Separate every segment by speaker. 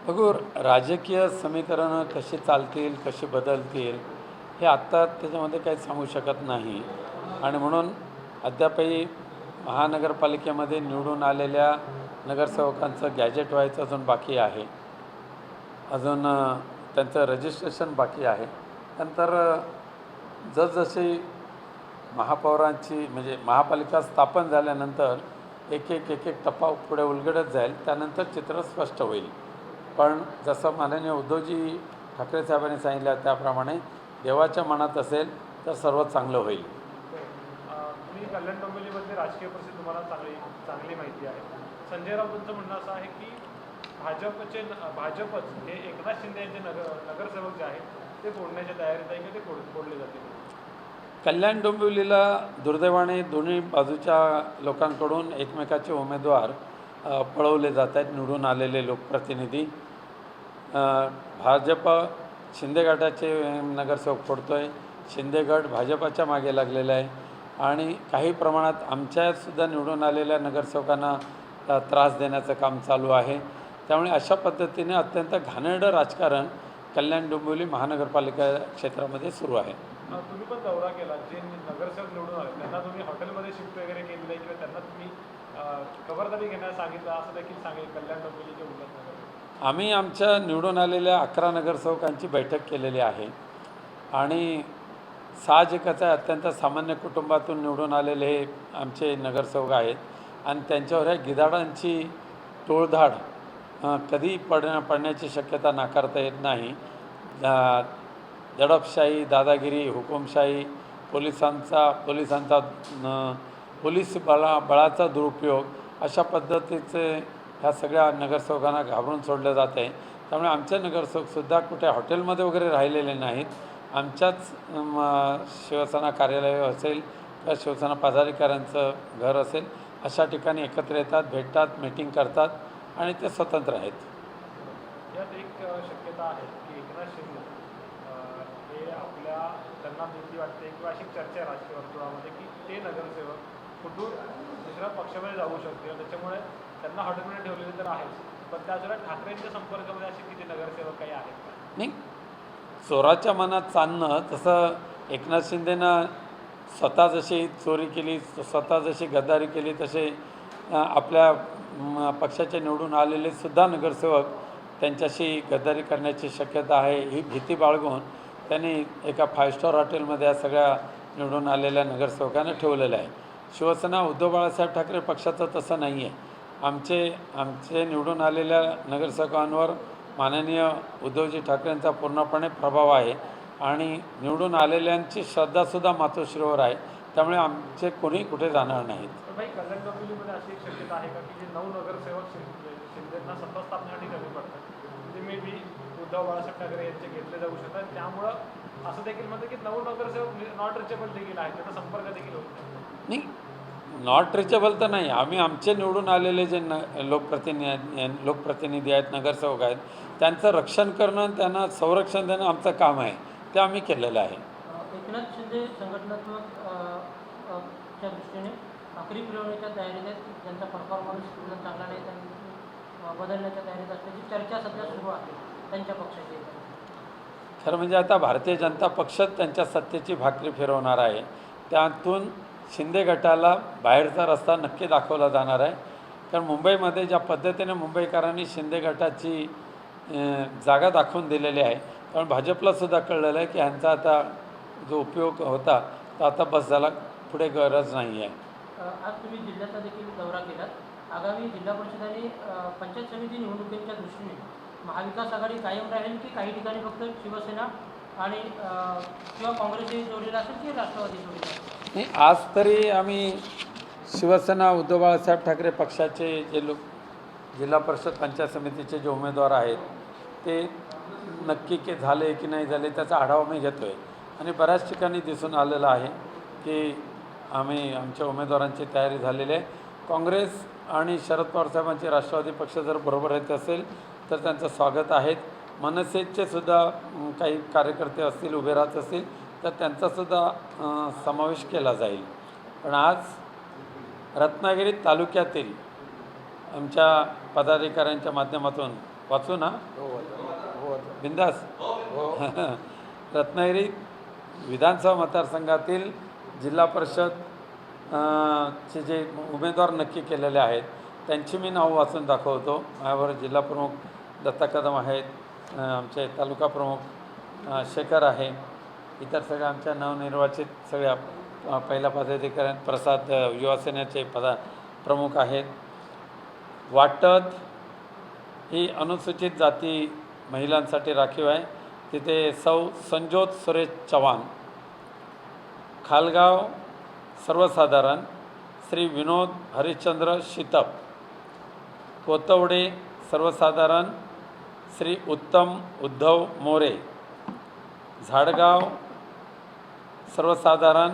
Speaker 1: बघू, राजकीय समीकरणं कशी चालतील, कशी बदलतील हे आत्ता त्याच्यामध्ये काही सांगू शकत नाही. आणि म्हणून अद्यापही महानगरपालिकेमध्ये निवडून आलेल्या नगरसेवकांचं गॅजेट व्हायचं अजून बाकी आहे. अजून त्यांचं रजिस्ट्रेशन बाकी आहे. नंतर जसजशी महापौरांची म्हणजे महापालिका स्थापन झाल्यानंतर एक एक एक एक टप्पा पुढे उलगडत जाईल. त्यानंतर चित्र स्पष्ट होईल. पण जसं माननीय उद्धवजी ठाकरे साहेबांनी सांगितलं त्याप्रमाणे देवाच्या मनात असेल तर सर्व चांगलं होईल.
Speaker 2: तुम्ही कल्याण डोंबिवलीमधली राजकीय परिस्थिती तुम्हाला चांगली माहिती आहे. संजय राऊतांचं म्हणणं असं आहे की भाजपच हे एकनाथ शिंदे यांचे नगरसेवक जे आहेत ते फोडण्याच्या तयारीत आहे की ते फोडले जातील.
Speaker 1: कल्याण डोंबिवलीला दुर्दैवाने दोन्ही बाजूच्या लोकांकडून एकमेकाचे उमेदवार पळवले जात आहेत. निवडून आलेले लोकप्रतिनिधी भाजप शिंदे गटाचे नगरसेवक फोडतो आहे. शिंदे गट भाजपाच्या मागे लागलेला आहे आणि काही प्रमाणात आमच्यासुद्धा निवडून आलेल्या नगरसेवकांना त्रास देण्याचं काम चालू आहे. त्यामुळे अशा पद्धतीने अत्यंत घाणेरडं राजकारण कल्याण डोंबिवली महानगरपालिका क्षेत्रामध्ये सुरू आहे.
Speaker 2: तुम्ही पण दौरा केला, जे नगरसेवक निवडून आले त्यांना तुम्ही हॉटेलमध्ये शिफ्ट वगैरे केलेलं आहे किंवा त्यांना तुम्ही खबरदारी घेण्यास सांगितलं असं देखील सांगेल कल्याण डोंबिवलीचे उल्लेख?
Speaker 1: आम्ही आमच्या निवडून आलेल्या 11 नगरसेवकांची बैठक केलेली आहे आणि साहजिकच आहे, अत्यंत सामान्य कुटुंबातून निवडून आलेले हे आमचे नगरसेवक आहेत आणि त्यांच्यावर ह्या गिधाडांची टोळधाड कधी पडण्याची शक्यता नाकारता येत नाही. दडपशाही, दादागिरी, हुकुमशाही, पोलिसांचा पोलीस बळाचा दुरुपयोग अशा पद्धतीचे ह्या सगळ्या नगरसेवकांना घाबरून सोडलं जात आहे. त्यामुळे आमचे नगरसेवकसुद्धा कुठे हॉटेलमध्ये वगैरे राहिलेले नाहीत. आमच्याच शिवसेना कार्यालय असेल किंवा शिवसेना पदाधिकाऱ्यांचं घर असेल अशा ठिकाणी एकत्र येतात, भेटतात, मीटिंग करतात आणि ते स्वतंत्र आहेत.
Speaker 2: यात एक शक्यता आहे की एकनाथ शिंदे हे त्यांना भीती वाटते किंवा अशी चर्चा आहे राजकीय वर्तुळामध्ये की ते नगरसेवक कुठून दुसऱ्या पक्षामध्ये जाऊ शकते. त्याच्यामुळे त्यांना हॉटेलमध्ये ठेवलेले तर आहेच, पण त्याचवेळेला ठाकरेंच्या संपर्कामध्ये असे किती नगरसेवक काही आहेत का?
Speaker 1: नाही, चोराच्या मनात चालणं तसं एकनाथ शिंदेनं स्वतः जशी चोरी केली, स्वतः जशी गद्दारी केली तसे आपल्या पक्षाचे निवडून आलेले सुद्धा नगरसेवक त्यांच्याशी गद्दारी करण्याची शक्यता आहे. ही भीती बाळगून त्यांनी एका 5 स्टार हॉटेलमध्ये या सगळ्या निवडून आलेल्या नगरसेवकांना ठेवलेलं आहे. शिवसेना उद्धव बाळासाहेब ठाकरे पक्षाचं तसं नाही आहे. आमचे निवडून आलेल्या नगरसेवकांवर माननीय उद्धवजी ठाकरेंचा पूर्णपणे प्रभाव आहे आणि निवडून आलेल्यांची श्रद्धासुद्धा मातोश्रीवर आहे. त्यामुळे आमचे कोणी कुठे जाणार नाहीत.
Speaker 2: कल्याण डोंबिवलीमध्ये अशी एक शक्यता आहे का की जे 9 नगरसेवक शिंदेंना सत्ता स्थापनेसाठी कमी पडतात ते मे बी उद्धव बाळासाहेब ठाकरे यांचे घेतले जाऊ शकतात. त्यामुळं असं देखील म्हणतं की 9 नगरसेवक नॉट रिचेबल देखील आहेत, त्याचा संपर्क देखील होत
Speaker 1: नाही. नॉट रिचेबल तर नाही. आम्ही आमचे निवडून आलेले जे लोकप्रतिनिधी आहेत, नगरसेवक आहेत, त्यांचं रक्षण करणं, त्यांना संरक्षण देणं आमचं काम आहे. ते आम्ही केलेलं आहे.
Speaker 3: एकनाथ शिंदे संघटनात्मक च्या दृष्टीने भाकरी फिरवण्याच्या तयारीत आहेत. त्यांचा परफॉर्मन्स चांगला नाही, त्यांनी बदलण्याच्या तयारीत असल्याची चर्चा सध्या सुरू आहे त्यांच्या पक्षाची.
Speaker 1: खरं म्हणजे आता भारतीय जनता पक्षच त्यांच्या सत्तेची भाकरी फिरवणार आहे. त्यातून शिंदे गटाला बाहेरचा रस्ता नक्की दाखवला जाणार आहे. कारण मुंबईमध्ये ज्या पद्धतीने मुंबईकरांनी शिंदे गटाची जागा दाखवून दिलेली आहे, कारण भाजपलासुद्धा कळलेलं आहे की ह्यांचा आता जो उपयोग होता तो आता बस झाला, पुढे गरज नाही आहे.
Speaker 3: आज तुम्ही जिल्ह्याचा देखील दौरा केलात. आगामी जिल्हा परिषद आणि पंचायत समिती निवडणुकीच्या दृष्टीने महाविकास आघाडी कायम राहील की काही ठिकाणी फक्त शिवसेना आणि किंवा काँग्रेसही जोडलेला असेल की राष्ट्रवादी जोडलेला असेल?
Speaker 1: नाही, आज तरी आम्ही शिवसेना उद्धव बाळासाहेब ठाकरे पक्षाचे जे जिल्हा परिषद पंचायत समितीचे जे उमेदवार आहेत ते नक्की झाले की नाही झाले त्याचा आढावा मी घेतो आहे आणि बऱ्याच ठिकाणी दिसून आलेलं आहे की आमच्या उमेदवारांची तयारी झालेली आहे. काँग्रेस आणि शरद पवार साहेबांचे राष्ट्रवादी पक्ष जर बरोबर येत असेल तर त्यांचं स्वागत आहे. मनसेचे सुद्धा काही कार्यकर्ते असतील, उभे राहत असतील तर त्यांचासुद्धा समावेश केला जाईल. पण आज रत्नागिरी तालुक्यातील आमच्या पदाधिकाऱ्यांच्या माध्यमातून वाचू ना
Speaker 4: हो
Speaker 1: बिंदास रत्नागिरी विधानसभा मतदारसंघातील जिल्हा परिषद चे जे उमेदवार नक्की केलेले आहेत त्यांची मी नाव वाचून दाखवतो. माझ्याबरोबर जिल्हा प्रमुख दत्ता कदम आहेत, आमचे तालुका प्रमुख शेखर आहे, इतर सगळ्या आमच्या नवनिर्वाचित सगळ्या पहिला पदाधिकारी प्रसाद युवासेनेचे प्रमुख आहेत. वाटत ही अनुसूचित जाती महिलांसाठी राखीव आहे, तिथे सौ संजोत सुरेश चव्हाण. खालगाव सर्वसाधारण श्री विनोद हरिश्चंद्र शितप. कोतवडे सर्वसाधारण श्री उत्तम उद्धव मोरे. झाडगाव सर्वसाधारण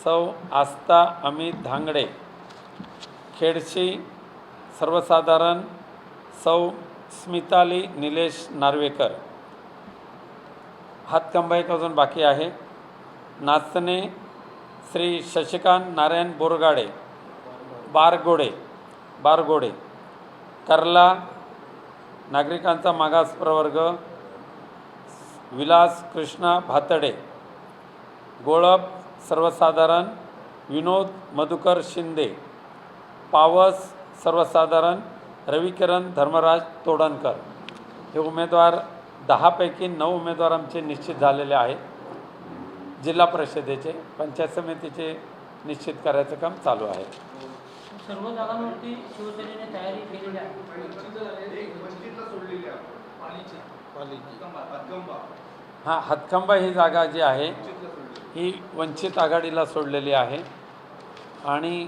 Speaker 1: सौ आस्था अमित धांगडे. खेडशी सर्वसाधारण सौ स्मिताली निलेश नार्वेकर. हातकंबा एक अजून बाकी आहे. नाचणे श्री शशिकांत नारायण बोरगाडे बारगोडे. कर्ला नागरिकांचा मागास प्रवर्ग विलास कृष्णा भातडे. गोळप सर्वसाधारण विनोद मधुकर शिंदे. पावस सर्वसाधारण रविकिरण धर्मराज तोडणकर. हे उमेदवार 10 पैकी 9 उमेदवार आमचे निश्चित झालेले आहेत. जिल्हा परिषदेचे पंचायत समितीचे निश्चित करायचं काम चालू आहे.
Speaker 3: सर्व जागांवरती शिवसेनेने तयारी केलेली आहे.
Speaker 1: हां, हातखंबा ही जागा जी आहे ही वंचित आघाडीला सोडलेली आहे आणि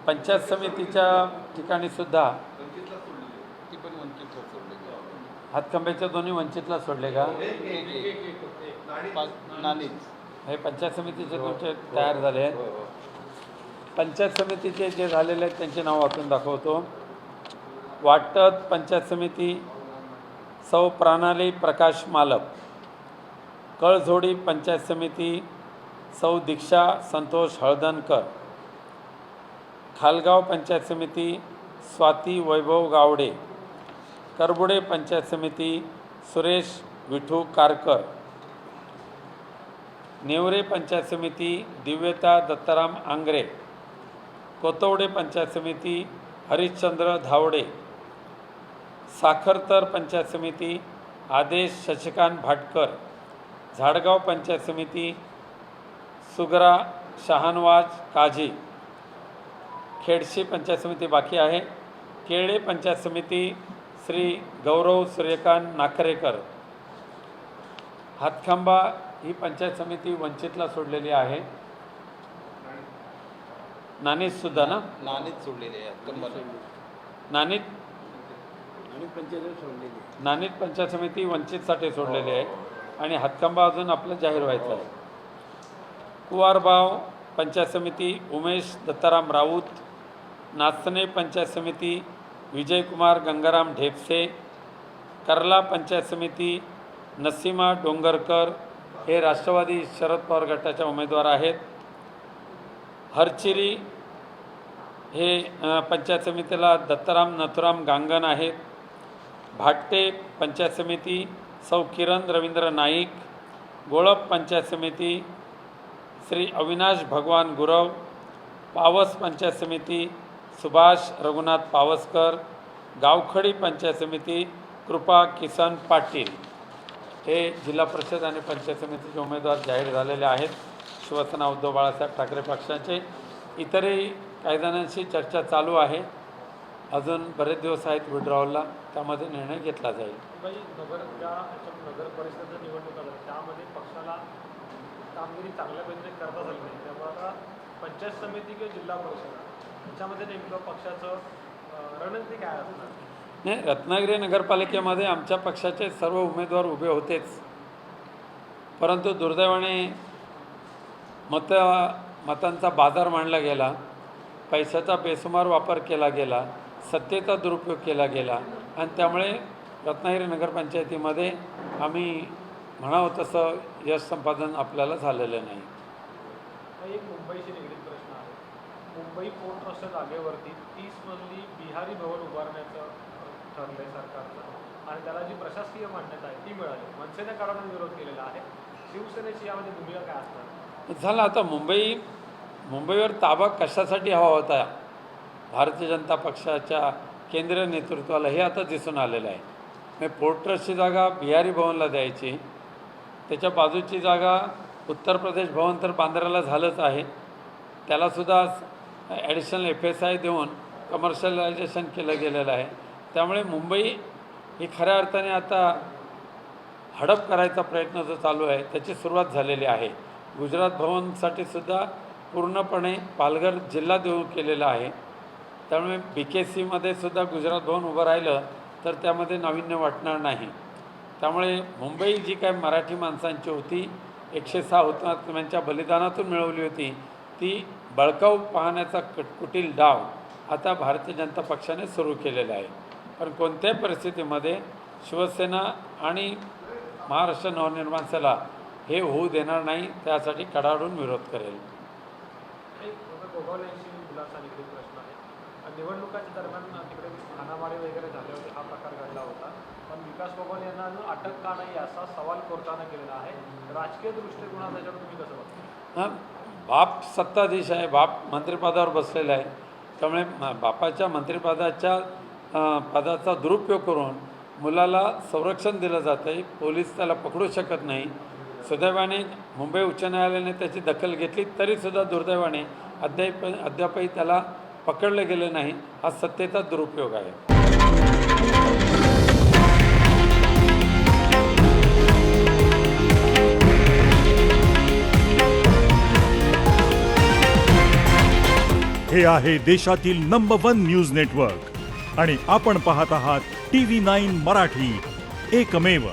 Speaker 1: पंचायत समितीच्या ठिकाणीसुद्धा हातखंब्याच्या दोन्ही वंचितला सोडले का? हे पंचायत समितीचे तुमचे तयार झाले आहेत. पंचायत समितीचे जे झालेले आहेत त्यांचे नाव वाचून दाखवतो. वाटत पंचायत समिती सौ प्रणाली प्रकाश मालप. कळझोडी पंचायत समिती सौ दीक्षा संतोष हळदणकर. खालगाव पंचायत समिती स्वाती वैभव गावडे. करबुडे पंचायत समिती सुरेश विठू कारकर. नेवरे पंचायत समिती दिव्यता दत्ताराम आंग्रे. कोतवडे पंचायत समिती हरिश्चंद्र धावडे. साखरतर पंचायत समिती आदेश शशिकांत भाटकर. झाडगाव पंचायत समिती सुगरा शहानवाज काझी. खेडशी पंचायत समिती बाकी आहे. केळे पंचायत समिती श्री गौरव सूर्यकांत नाकरेकर. हातखंबा ही पंचायत समिती वंचितला सोडलेली आहे. नाणीतसुद्धा ना?
Speaker 4: नाणीत सोडलेले
Speaker 1: नाणीत पंचायत समिती वंचितसाठी सोडलेली आहे आणि हातखंबा अजून आपलं जाहीर व्हायचं आहे. कुवारबाव पंचायत समिती उमेश दत्ताराम राऊत. नाचणे पंचायत समिती विजयकुमार गंगाराम ढेपसे. कर्ला पंचायत समिती नसीमा डोंगरकर. हे राष्ट्रवादी शरद पवार गटाच्या उमेदवार आहेत. हरचिरी हे पंचायत समितीला दत्ताराम नथुराम गांगण आहेत. भाट्टे पंचायत समिती सौ किरण रवींद्र नाईक. गोळप पंचायत समिती श्री अविनाश भगवान गुरव. पावस पंचायत समिती सुभाष रघुनाथ पावसकर. गावखडी पंचायत समिती कृपा किसन पाटील. हे जिल्हा परिषद आणि पंचायत समितीचे उमेदवार जाहीर झालेले आहेत. शिवसेना उद्धव बाळासाहेब ठाकरे पक्षाचे. इतरही काही जणांशी चर्चा चालू आहे. अजून बरेच दिवस आहेत विड्रॉवलला, त्यामध्ये निर्णय घेतला जाईल.
Speaker 2: नगर परिषद निवडणुका झाल्या त्यामध्ये पक्षाला कामगिरी चांगल्या पद्धतीने करता झाली नाही. त्यामुळे आता पंचायत समिती किंवा जिल्हा परिषद याच्यामध्ये नेमकं पक्षाचं रणनीती काय असणार?
Speaker 1: नाही, रत्नागिरी नगरपालिकेमध्ये आमच्या पक्षाचे सर्व उमेदवार उभे होतेच, परंतु दुर्दैवाने मतांचा बाजार मांडला गेला, पैशाचा बेसुमार वापर केला गेला, सत्तेचा दुरुपयोग केला गेला आणि त्यामुळे रत्नागिरी नगरपंचायतीमध्ये आम्ही म्हणावं तसं यश संपादन आपल्याला झालेलं नाही.
Speaker 2: एक मुंबईशी निगडीत प्रश्न आहे. मुंबई पोर्ट ट्रस्टच्या जागेवरती 30 मजली बिहारी भवन उभारण्याचं ठरले सरकारचं आणि त्याला जी प्रशासकीय मान्यता आहे ती मिळाली. मनसेने कडकडून विरोध केलेला आहे. शिवसेनेची यामध्ये भूमिका काय असणार?
Speaker 1: झालं आता मुंबईवर ताबा कशासाठी हवा होता भारतीय जनता पक्षाच्या केंद्रीय नेतृत्वाला हे आता दिसून आलेलं आहे. मी पोर्ट ट्रस्टची जागा बिहारी भवनला द्यायची, त्याच्या बाजूची जागा उत्तर प्रदेश भवन तर बांद्राला झालंच आहे, त्यालासुद्धा ॲडिशनल FSI देऊन कमर्शियलायझेशन केलं गेलेलं आहे. त्यामुळे मुंबई ही खऱ्या अर्थाने आता हडप करायचा प्रयत्न जो चालू आहे त्याची सुरुवात झालेली आहे. गुजरात भवनसाठी सुद्धा पूर्णपणे पालघर जिल्हा देऊन केलेला आहे. त्यामुळे BKCमध्ये सुद्धा गुजरात भवन उभं राहिलं तर त्यामध्ये नाविन्य वाटणार नाही. त्यामुळे मुंबई जी काय मराठी माणसांची होती, 106 हुतात्म्यांच्या बलिदानातून मिळवली होती, ती बळकावू पाहण्याचा कुटील डाव आता भारतीय जनता पक्षाने सुरू केलेला आहे. पण कोणत्याही परिस्थितीमध्ये शिवसेना आणि महाराष्ट्र नवनिर्माण सेना हे होऊ देणार नाही, त्यासाठी कडाडून विरोध करेल.
Speaker 2: एक गोगावलेंशी मुलाचा निगडीत प्रश्न आहे. निवडणुकाच्या दरम्यान तिकडे हाणामारी वगैरे झाले होते, हा प्रकार घडला होता. पण विकास गोगावले यांना अजून अटक का नाही असा सवाल कोर्टानं केलेला आहे. राजकीय दृष्टिकोनात त्याच्यावर तुम्ही कसं बघता?
Speaker 1: हां, बाप सत्ताधीश आहे, बाप मंत्रिपदावर बसलेला आहे. त्यामुळे बापाच्या मंत्रिपदाच्या पदाचा दुरुपयोग करून मुलाला संरक्षण दिलं जातं आहे. पोलीस त्याला पकडू शकत नाही. सुदैवाने मुंबई उच्च न्यायालयाने त्याची दखल घेतली तरीसुद्धा दुर्दैवाने अद्यापही त्याला पकडलं गेलं नाही. हा सत्तेचा दुरुपयोग आहे.
Speaker 4: हे आहे देशातील नंबर 1 न्यूज नेटवर्क आणि आपण पाहत आहात TV9 मराठी, एकमेव.